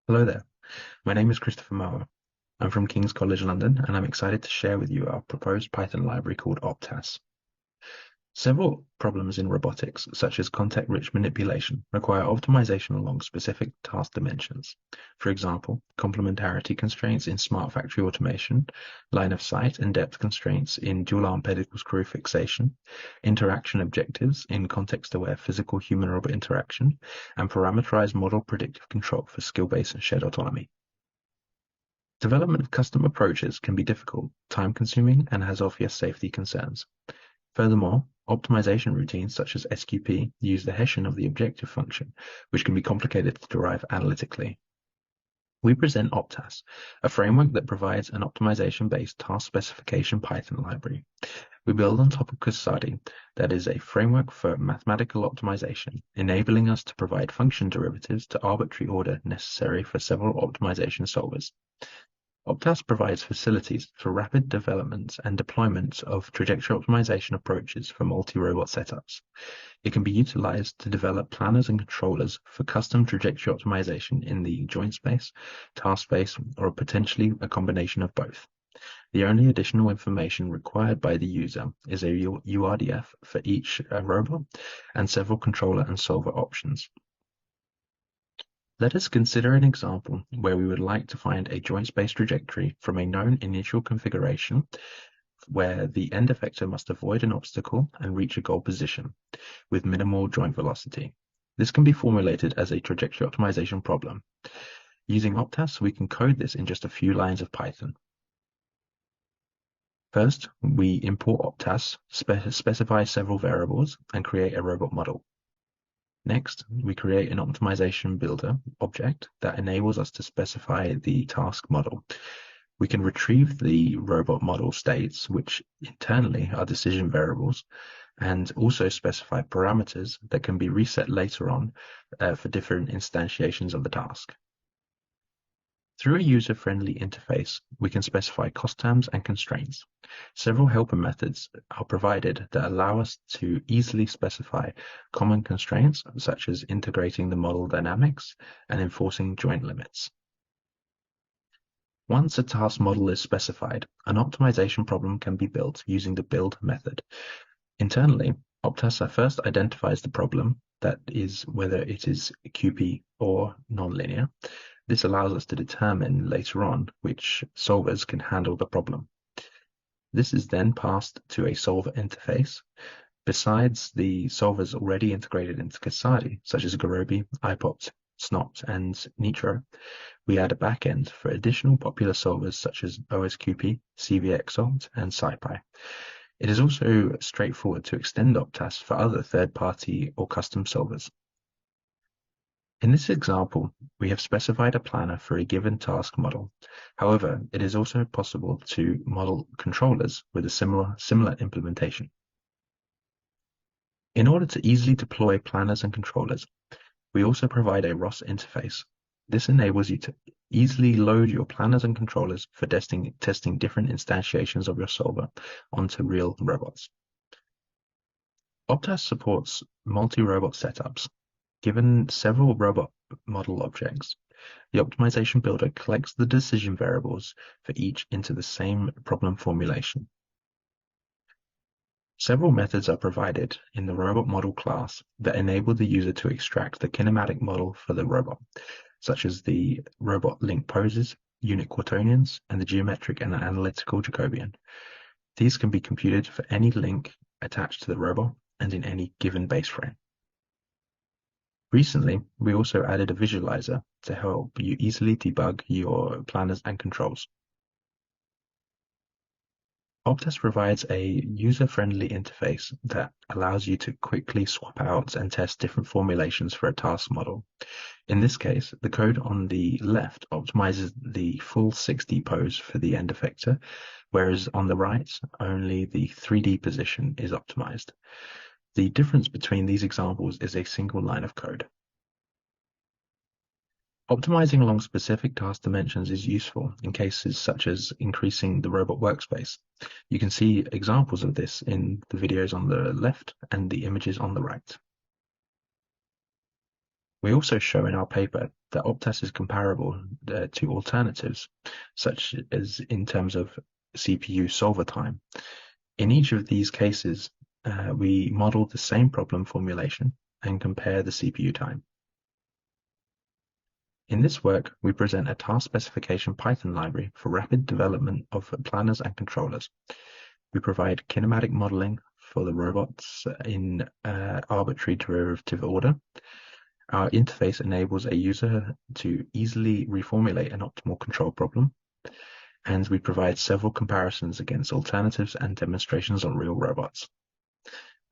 Hello there, my name is Christopher Mower. I'm from King's College London and I'm excited to share with you our proposed Python library called OpTaS. Several problems in robotics, such as context-rich manipulation, require optimization along specific task dimensions. For example, complementarity constraints in smart factory automation, line of sight and depth constraints in dual-arm pedicle screw fixation, interaction objectives in context-aware physical human-robot interaction, and parameterized model predictive control for skill-based and shared autonomy. Development of custom approaches can be difficult, time-consuming, and has obvious safety concerns. Furthermore, optimization routines such as SQP use the Hessian of the objective function, which can be complicated to derive analytically. We present OpTaS, a framework that provides an optimization-based task specification Python library. We build on top of Custody, that is a framework for mathematical optimization, enabling us to provide function derivatives to arbitrary order necessary for several optimization solvers. OpTaS provides facilities for rapid development and deployment of trajectory optimization approaches for multi-robot setups. It can be utilized to develop planners and controllers for custom trajectory optimization in the joint space, task space, or potentially a combination of both. The only additional information required by the user is a URDF for each robot and several controller and solver options. Let us consider an example where we would like to find a joint space trajectory from a known initial configuration where the end effector must avoid an obstacle and reach a goal position with minimal joint velocity. This can be formulated as a trajectory optimization problem. Using OpTaS, we can code this in just a few lines of Python. First, we import OpTaS, specify several variables, and create a robot model. Next, we create an optimization builder object that enables us to specify the task model. We can retrieve the robot model states, which internally are decision variables, and also specify parameters that can be reset later on for different instantiations of the task. Through a user-friendly interface, we can specify cost terms and constraints. Several helper methods are provided that allow us to easily specify common constraints, such as integrating the model dynamics and enforcing joint limits. Once a task model is specified, an optimization problem can be built using the build method. Internally, OpTaS first identifies the problem, that is, whether it is QP or nonlinear. This allows us to determine later on which solvers can handle the problem. This is then passed to a solver interface. Besides the solvers already integrated into Custody, such as Gurobi, iPopt, Snopt, and Nitro, we add a backend for additional popular solvers such as OSQP, CVXOpt, and SciPy. It is also straightforward to extend OpTaS for other third-party or custom solvers. In this example, we have specified a planner for a given task model. However, it is also possible to model controllers with a similar implementation. In order to easily deploy planners and controllers, we also provide a ROS interface. This enables you to easily load your planners and controllers for testing different instantiations of your solver onto real robots. OpTaS supports multi-robot setups. Given several robot model objects, the optimization builder collects the decision variables for each into the same problem formulation. Several methods are provided in the robot model class that enable the user to extract the kinematic model for the robot, such as the robot link poses, unit quaternions, and the geometric and analytical Jacobian. These can be computed for any link attached to the robot and in any given base frame. Recently, we also added a visualizer to help you easily debug your planners and controls. OpTaS provides a user-friendly interface that allows you to quickly swap out and test different formulations for a task model. In this case, the code on the left optimizes the full 6D pose for the end effector, whereas on the right, only the 3D position is optimized. The difference between these examples is a single line of code. Optimizing along specific task dimensions is useful in cases such as increasing the robot workspace. You can see examples of this in the videos on the left and the images on the right. We also show in our paper that OpTaS is comparable to alternatives, such as in terms of CPU solver time. In each of these cases, we model the same problem formulation and compare the CPU time. In this work, we present a task specification Python library for rapid development of planners and controllers. We provide kinematic modeling for the robots in arbitrary derivative order. Our interface enables a user to easily reformulate an optimal control problem, and we provide several comparisons against alternatives and demonstrations on real robots.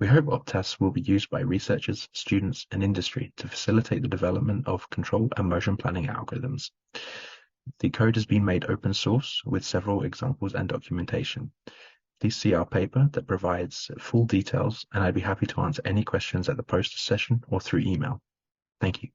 We hope OpTaS will be used by researchers, students, and industry to facilitate the development of control and motion planning algorithms. The code has been made open source with several examples and documentation. Please see our paper that provides full details, and I'd be happy to answer any questions at the poster session or through email. Thank you.